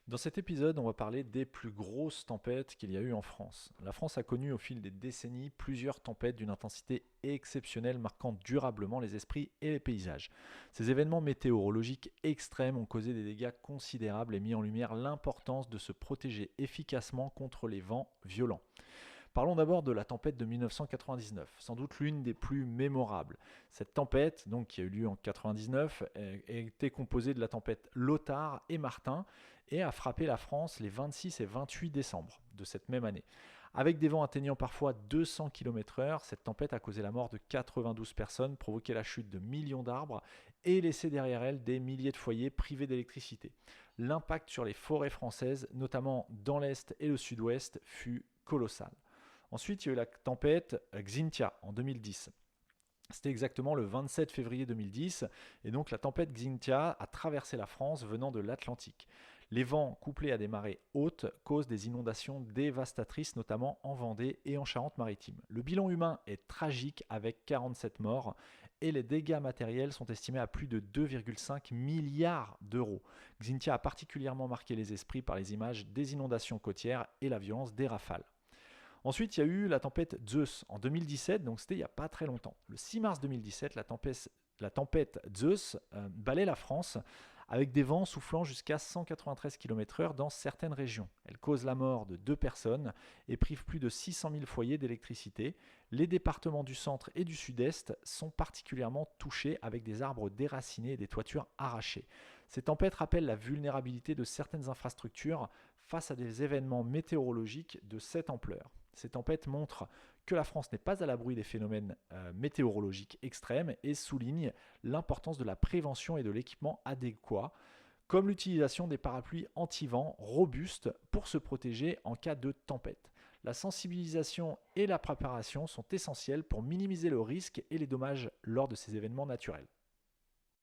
Dans cet épisode, on va parler des plus grosses tempêtes qu'il y a eu en France. La France a connu au fil des décennies plusieurs tempêtes d'une intensité exceptionnelle marquant durablement les esprits et les paysages. Ces événements météorologiques extrêmes ont causé des dégâts considérables et mis en lumière l'importance de se protéger efficacement contre les vents violents. Parlons d'abord de la tempête de 1999, sans doute l'une des plus mémorables. Cette tempête, donc, qui a eu lieu en 1999, a été composée de la tempête Lothar et Martin et a frappé la France les 26 et 28 décembre de cette même année. Avec des vents atteignant parfois 200 km/h, cette tempête a causé la mort de 92 personnes, provoqué la chute de millions d'arbres et laissé derrière elle des milliers de foyers privés d'électricité. L'impact sur les forêts françaises, notamment dans l'Est et le Sud-Ouest, fut colossal. Ensuite, il y a eu la tempête Xynthia en 2010. C'était exactement le 27 février 2010, et donc la tempête Xynthia a traversé la France venant de l'Atlantique. Les vents, couplés à des marées hautes, causent des inondations dévastatrices, notamment en Vendée et en Charente-Maritime. Le bilan humain est tragique avec 47 morts, et les dégâts matériels sont estimés à plus de 2,5 milliards d'euros. Xynthia a particulièrement marqué les esprits par les images des inondations côtières et la violence des rafales. Ensuite, il y a eu la tempête Zeus en 2017, donc c'était il n'y a pas très longtemps. Le 6 mars 2017, la tempête Zeus balaie la France avec des vents soufflant jusqu'à 193 km/h dans certaines régions. Elle cause la mort de 2 personnes et prive plus de 600 000 foyers d'électricité. Les départements du centre et du sud-est sont particulièrement touchés avec des arbres déracinés et des toitures arrachées. Ces tempêtes rappellent la vulnérabilité de certaines infrastructures face à des événements météorologiques de cette ampleur. Ces tempêtes montrent que la France n'est pas à l'abri des phénomènes météorologiques extrêmes et soulignent l'importance de la prévention et de l'équipement adéquat, comme l'utilisation des parapluies anti-vent robustes pour se protéger en cas de tempête. La sensibilisation et la préparation sont essentielles pour minimiser le risque et les dommages lors de ces événements naturels.